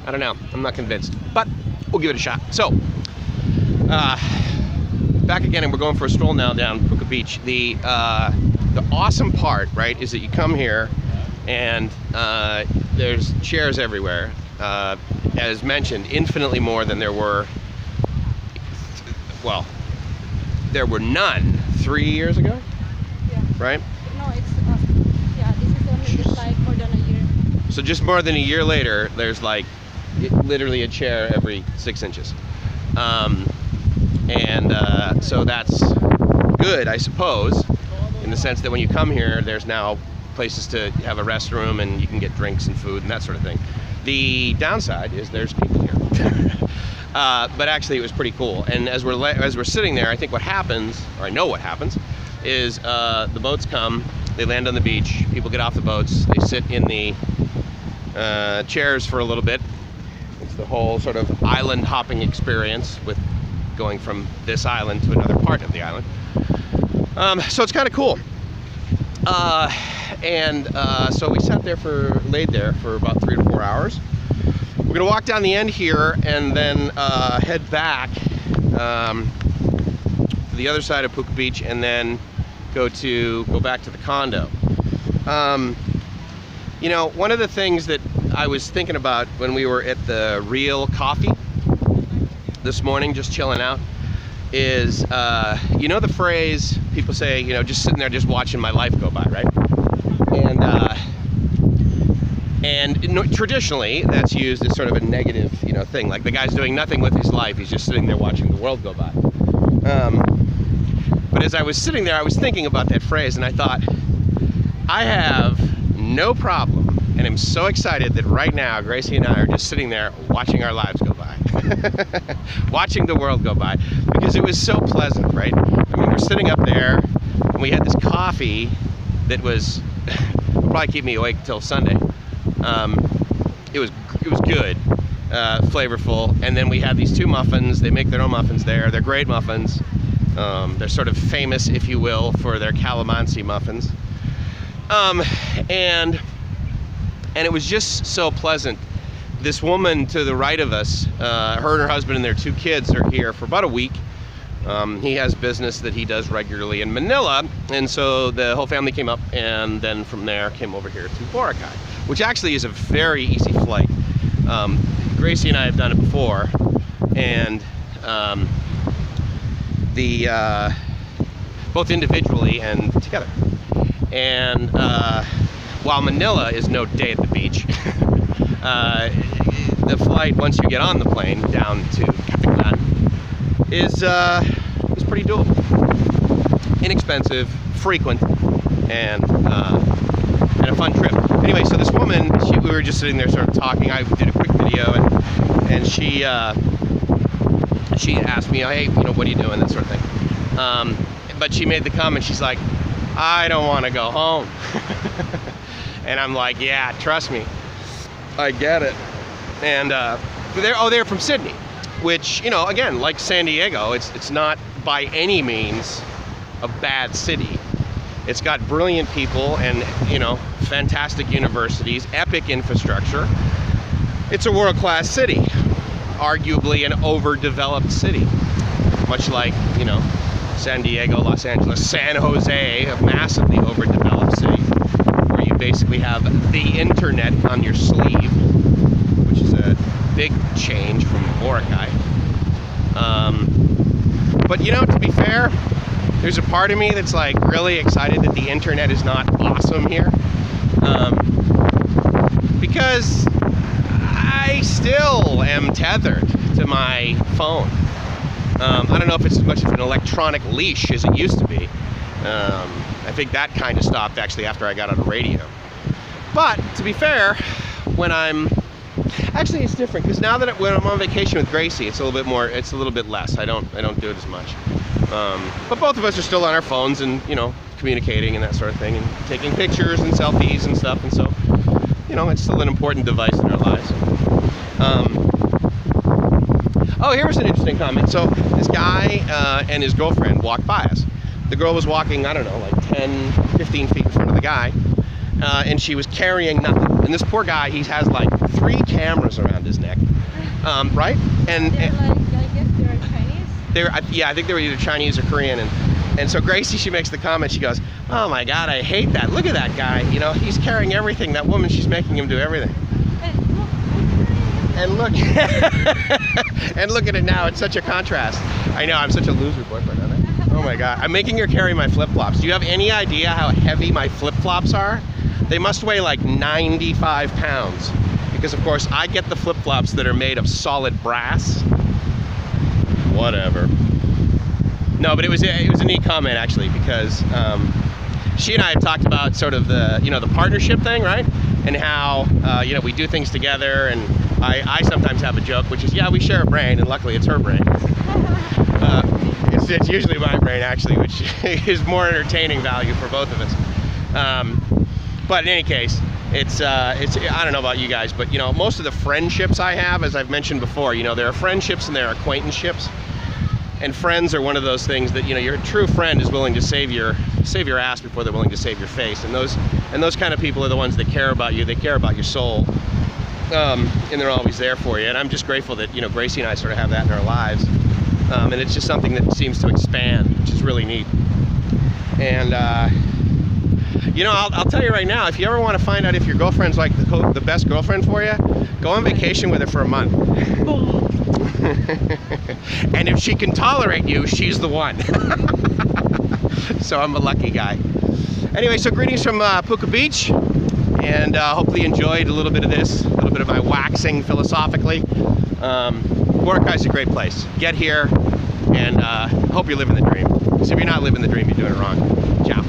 I don't know. I'm not convinced, but we'll give it a shot. So, back again, and we're going for a stroll now down PUKA Beach. The awesome part, right, is that you come here and there's chairs everywhere. As mentioned, infinitely more than there were, well, there were none 3 years ago, Yeah. right? No, it's, yeah, this is only just like more than a year. So just more than a year later, there's like literally a chair every 6 inches. So that's good, I suppose, in the sense that when you come here, there's now places to have a restroom and you can get drinks and food and that sort of thing. The downside is there's people here. But actually it was pretty cool. And as we're sitting there, I think what happens, or I know what happens, is the boats come, they land on the beach, people get off the boats, they sit in the chairs for a little bit. It's the whole sort of island hopping experience with going from this island to another part of the island. So it's kind of cool. So we sat there laid there for about 3 to 4 hours. We're gonna walk down the end here and then head back to the other side of PUKA Beach and then go back to the condo. You know, one of the things that I was thinking about when we were at the Real Coffee this morning, just chilling out, is, you know the phrase people say, you know, just sitting there just watching my life go by, right? And traditionally that's used as sort of a negative, you know, thing, like the guy's doing nothing with his life, he's just sitting there watching the world go by. But as I was sitting there, I was thinking about that phrase, and I thought, I have no problem, and I'm so excited that right now Gracie and I are just sitting there watching our lives go by. Watching the world go by, because it was so pleasant, right? I mean, we're sitting up there and we had this coffee that was will probably keep me awake till Sunday. It was good, flavorful, and then we had these 2 muffins. They make their own muffins there. They're great muffins. They're sort of famous, if you will, for their calamansi muffins. And it was just so pleasant. This woman to the right of us, her and her husband and their 2 kids are here for about a week. He has business that he does regularly in Manila, and so the whole family came up, and then from there came over here to Boracay, which actually is a very easy flight. Gracie and I have done it before, and both individually and together. And while Manila is no day at the beach, the flight, once you get on the plane down to Kapitlan, is pretty doable. Inexpensive, frequent, and a fun trip. Anyway, so this woman, we were just sitting there sort of talking. I did a quick video, and she asked me, hey, you know, what are you doing, that sort of thing. But she made the comment, she's like, I don't want to go home. And I'm like, yeah, trust me, I get it. And they're from Sydney, which, you know, again, like San Diego, it's not by any means a bad city. It's got brilliant people and, you know, fantastic universities, epic infrastructure. It's a world-class city, arguably an overdeveloped city, much like, you know, San Diego, Los Angeles, San Jose, a massively overdeveloped city, where you basically have the internet on your sleeve, which is a big change from Boracay. But you know, to be fair, there's a part of me that's like really excited that the internet is not awesome here, because I still am tethered to my phone. I don't know if it's as much of an electronic leash as it used to be. I think that kind of stopped actually after I got on the radio. But to be fair, actually it's different, because now that when I'm on vacation with Gracie, it's a little bit less. I don't do it as much. But both of us are still on our phones and, you know, communicating and that sort of thing, and taking pictures and selfies and stuff, and so, you know, it's still an important device in our lives. Oh, here was an interesting comment. So this guy and his girlfriend walked by us. The girl was walking, I don't know, like 10, 15 feet in front of the guy, and she was carrying nothing. And this poor guy, he has like 3 cameras around his neck, right? And They're like, I guess they're Chinese. yeah, I think they were either Chinese or Korean. And so Gracie, she makes the comment, she goes, oh my God, I hate that. Look at that guy, you know, he's carrying everything. That woman, she's making him do everything. And look, and look at it now, it's such a contrast. I know, I'm such a loser boyfriend, aren't I? Oh my God, I'm making her carry my flip-flops. Do you have any idea how heavy my flip-flops are? They must weigh like 95 pounds. Because of course, I get the flip-flops that are made of solid brass. Whatever. No, but it was a neat comment actually, because she and I had talked about sort of the, you know, the partnership thing, right? And how, you know, we do things together, and I sometimes have a joke, which is, yeah, we share a brain, and luckily it's her brain. It's usually my brain actually, which is more entertaining value for both of us. But in any case, it's I don't know about you guys, but you know, most of the friendships I have, as I've mentioned before, you know, there are friendships and there are acquaintanceships. And friends are one of those things that, you know, your true friend is willing to save your ass before they're willing to save your face. And those kind of people are the ones that care about you. They care about your soul, and they're always there for you. And I'm just grateful that, you know, Gracie and I sort of have that in our lives. And it's just something that seems to expand, which is really neat. And you know, I'll tell you right now, if you ever want to find out if your girlfriend's like the best girlfriend for you, go on vacation with her for a month. And if she can tolerate you, she's the one. So I'm a lucky guy. Anyway, so greetings from Puka Beach, and hopefully you enjoyed a little bit of this, a little bit of my waxing philosophically. Boracay is a great place. Get here, and hope you're living the dream. Because if you're not living the dream, you're doing it wrong. Ciao.